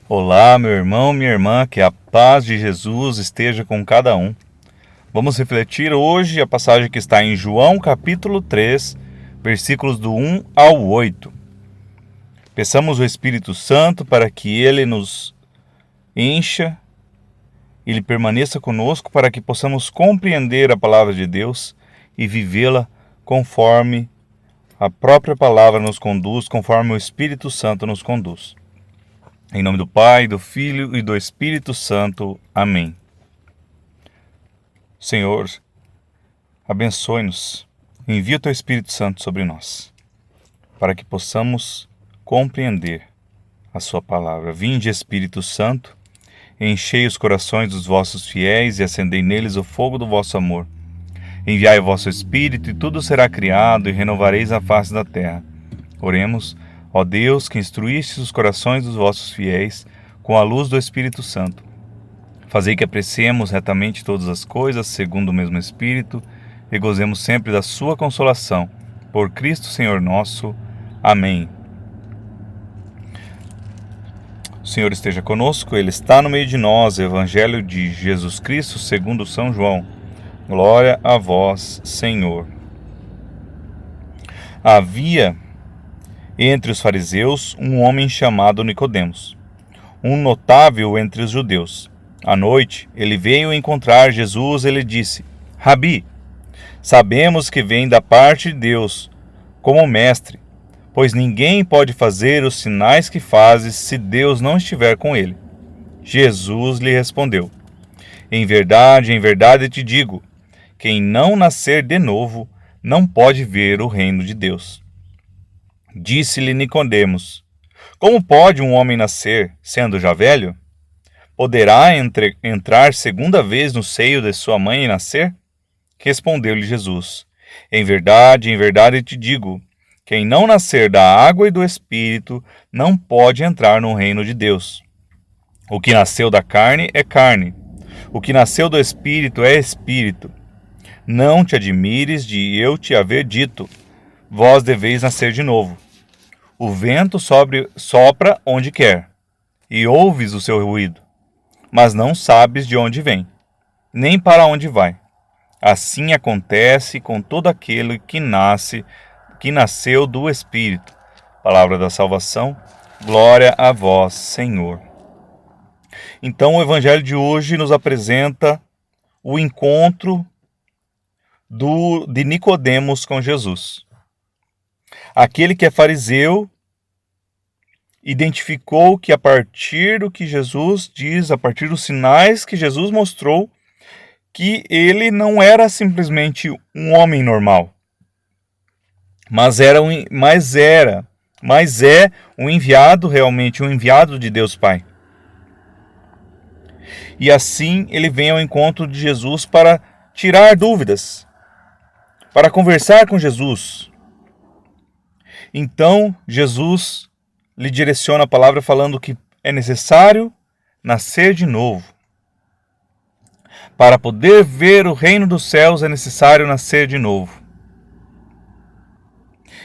Olá, meu irmão, minha irmã, que a paz de Jesus esteja com cada um. Vamos refletir hoje a passagem que está em João capítulo 3, versículos do 1 ao 8. Peçamos o Espírito Santo para que ele nos encha, ele permaneça conosco para que possamos compreender a palavra de Deus e vivê-la conforme a própria palavra nos conduz, conforme o Espírito Santo nos conduz. Em nome do Pai, do Filho e do Espírito Santo. Amém. Senhor, abençoe-nos. Envia o Teu Espírito Santo sobre nós, para que possamos compreender a Sua palavra. Vinde, Espírito Santo, enchei os corações dos vossos fiéis e acendei neles o fogo do vosso amor. Enviai o vosso Espírito e tudo será criado e renovareis a face da terra. Oremos. Ó Deus, que instruíste os corações dos vossos fiéis com a luz do Espírito Santo, fazei que apreciemos retamente todas as coisas, segundo o mesmo Espírito, e gozemos sempre da sua consolação. Por Cristo Senhor nosso. Amém. O Senhor esteja conosco, Ele está no meio de nós. Evangelho de Jesus Cristo segundo São João. Glória a vós, Senhor. Havia entre os fariseus um homem chamado Nicodemos, um notável entre os judeus. À noite, ele veio encontrar Jesus e lhe disse: Rabi, sabemos que vem da parte de Deus, como mestre, pois ninguém pode fazer os sinais que fazes se Deus não estiver com ele. Jesus lhe respondeu: em verdade te digo, quem não nascer de novo não pode ver o reino de Deus. Disse-lhe Nicodemos: como pode um homem nascer, sendo já velho? Poderá entrar segunda vez no seio de sua mãe e nascer? Respondeu-lhe Jesus: em verdade te digo, quem não nascer da água e do Espírito não pode entrar no reino de Deus. O que nasceu da carne é carne, o que nasceu do Espírito é Espírito. Não te admires de eu te haver dito: vós deveis nascer de novo. O vento sopra onde quer, e ouves o seu ruído, mas não sabes de onde vem, nem para onde vai. Assim acontece com todo aquele que nasceu do Espírito. Palavra da salvação, glória a vós, Senhor. Então o Evangelho de hoje nos apresenta o encontro de Nicodemos com Jesus. Aquele que é fariseu identificou que a partir do que Jesus diz, a partir dos sinais que Jesus mostrou, que ele não era simplesmente um homem normal, mas é um enviado, realmente um enviado de Deus Pai. E assim ele vem ao encontro de Jesus para tirar dúvidas, para conversar com Jesus. Então, Jesus lhe direciona a palavra falando que é necessário nascer de novo. Para poder ver o reino dos céus é necessário nascer de novo.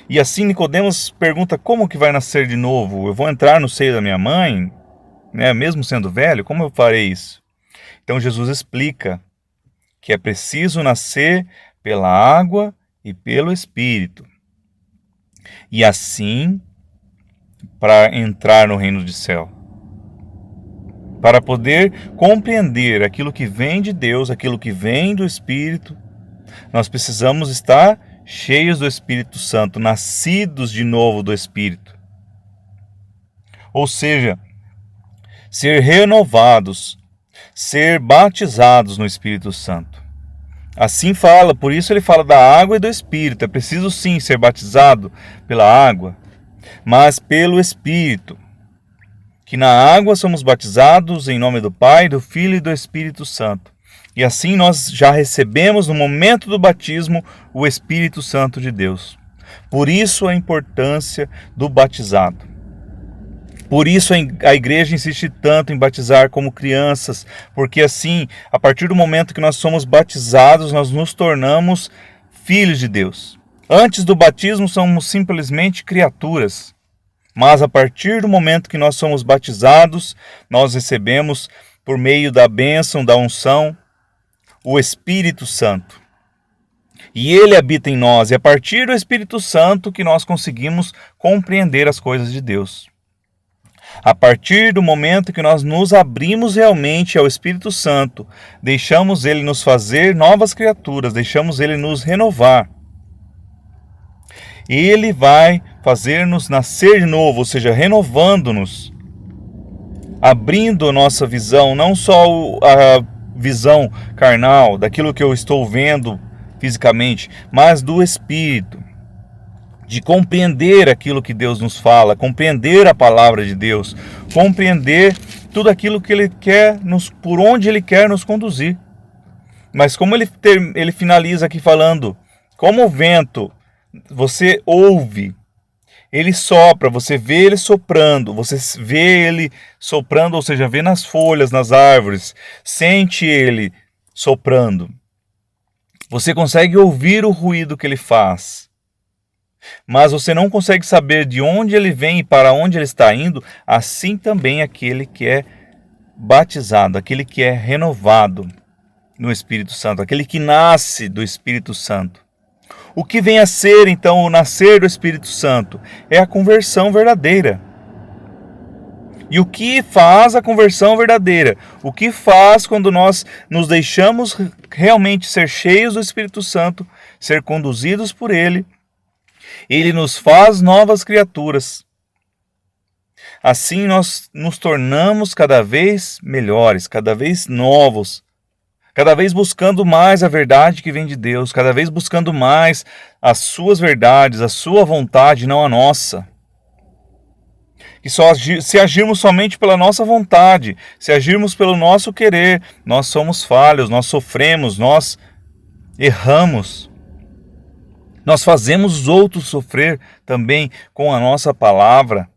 E assim Nicodemos pergunta: como que vai nascer de novo? Eu vou entrar no seio da minha mãe, mesmo sendo velho? Como eu farei isso? Então Jesus explica que é preciso nascer pela água e pelo Espírito. E assim, para entrar no reino do céu, para poder compreender aquilo que vem de Deus, aquilo que vem do Espírito, nós precisamos estar cheios do Espírito Santo, nascidos de novo do Espírito. Ou seja, ser renovados, ser batizados no Espírito Santo. Assim fala, por isso ele fala da água e do Espírito. É preciso sim ser batizado pela água, mas pelo Espírito. Que na água somos batizados em nome do Pai, do Filho e do Espírito Santo. E assim nós já recebemos no momento do batismo o Espírito Santo de Deus. Por isso a importância do batizado. Por isso a igreja insiste tanto em batizar como crianças, porque assim, a partir do momento que nós somos batizados, nós nos tornamos filhos de Deus. Antes do batismo somos simplesmente criaturas, Mas a partir do momento que nós somos batizados, nós recebemos, por meio da bênção, da unção, o Espírito Santo. E ele habita em nós, e é a partir do Espírito Santo que nós conseguimos compreender as coisas de Deus. A partir do momento que nós nos abrimos realmente ao Espírito Santo, deixamos ele nos fazer novas criaturas, deixamos ele nos renovar. Ele vai fazer-nos nascer de novo, ou seja, renovando-nos, abrindo a nossa visão, não só a visão carnal, daquilo que eu estou vendo fisicamente, mas do Espírito, de compreender aquilo que Deus nos fala, compreender a palavra de Deus, compreender tudo aquilo que Ele quer, por onde Ele quer nos conduzir. Mas como ele finaliza aqui falando, como o vento, você ouve, ele sopra, você vê ele soprando, você vê ele soprando, ou seja, vê nas folhas, nas árvores, sente ele soprando. Você consegue ouvir o ruído que ele faz, mas você não consegue saber de onde ele vem e para onde ele está indo. Assim também aquele que é batizado, aquele que é renovado no Espírito Santo, aquele que nasce do Espírito Santo. O que vem a ser, então, o nascer do Espírito Santo? É a conversão verdadeira. E o que faz a conversão verdadeira? O que faz quando nós nos deixamos realmente ser cheios do Espírito Santo, ser conduzidos por Ele? Ele nos faz novas criaturas. Assim nós nos tornamos cada vez melhores, cada vez novos, cada vez buscando mais a verdade que vem de Deus, cada vez buscando mais as suas verdades, a sua vontade, não a nossa. E se agirmos somente pela nossa vontade, se agirmos pelo nosso querer, nós somos falhos, nós sofremos, nós erramos. Nós fazemos os outros sofrer também com a nossa palavra,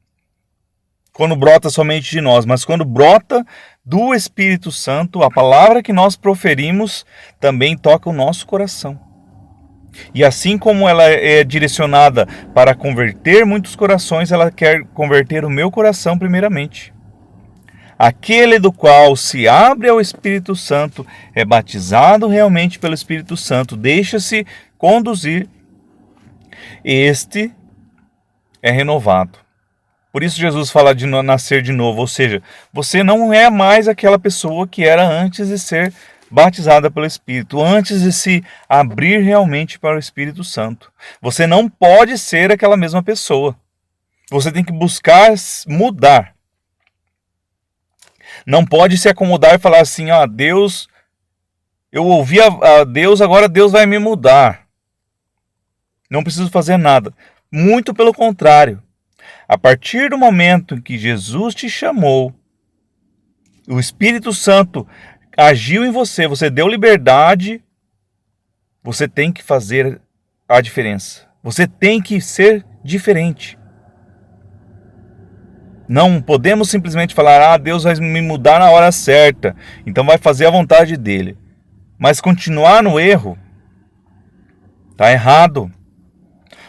quando brota somente de nós, mas quando brota do Espírito Santo, a palavra que nós proferimos também toca o nosso coração. E assim como ela é direcionada para converter muitos corações, ela quer converter o meu coração primeiramente. Aquele do qual se abre ao Espírito Santo, é batizado realmente pelo Espírito Santo, deixa-se conduzir, este é renovado. Por isso Jesus fala de nascer de novo, ou seja, você não é mais aquela pessoa que era antes de ser batizada pelo Espírito, antes de se abrir realmente para o Espírito Santo. Você não pode ser aquela mesma pessoa. Você tem que buscar mudar. Não pode se acomodar e falar assim, Deus, eu ouvi a Deus, agora Deus vai me mudar. Não preciso fazer nada. Muito pelo contrário. A partir do momento em que Jesus te chamou, o Espírito Santo agiu em você, você deu liberdade, você tem que fazer a diferença. Você tem que ser diferente. Não podemos simplesmente falar, Deus vai me mudar na hora certa, então vai fazer a vontade dele. Mas continuar no erro, está errado.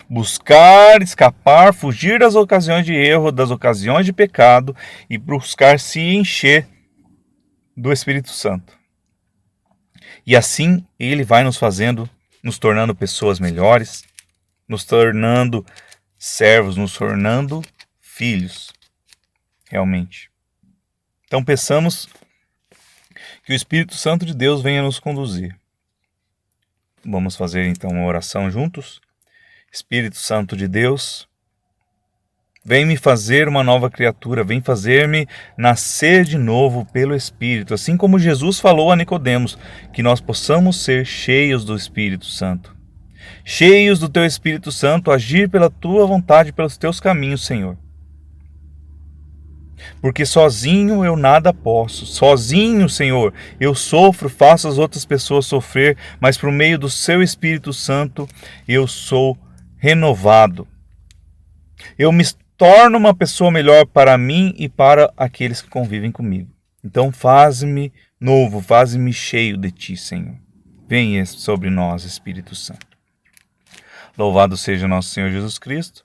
Buscar, escapar, fugir das ocasiões de erro, das ocasiões de pecado e buscar se encher do Espírito Santo. E assim ele vai nos fazendo, nos tornando pessoas melhores, nos tornando servos, nos tornando filhos, realmente. Então peçamos que o Espírito Santo de Deus venha nos conduzir. Vamos fazer então uma oração juntos? Espírito Santo de Deus, vem me fazer uma nova criatura, vem fazer-me nascer de novo pelo Espírito, assim como Jesus falou a Nicodemos, que nós possamos ser cheios do Espírito Santo. Cheios do Teu Espírito Santo, agir pela Tua vontade, pelos Teus caminhos, Senhor. Porque sozinho eu nada posso, sozinho, Senhor, eu sofro, faço as outras pessoas sofrer, mas por meio do Seu Espírito Santo eu sou renovado. Eu me torno uma pessoa melhor para mim e para aqueles que convivem comigo. Então faz-me novo, faz-me cheio de Ti, Senhor. Venha sobre nós, Espírito Santo. Louvado seja nosso Senhor Jesus Cristo,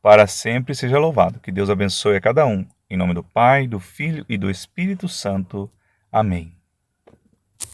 para sempre seja louvado. Que Deus abençoe a cada um. Em nome do Pai, do Filho e do Espírito Santo. Amém.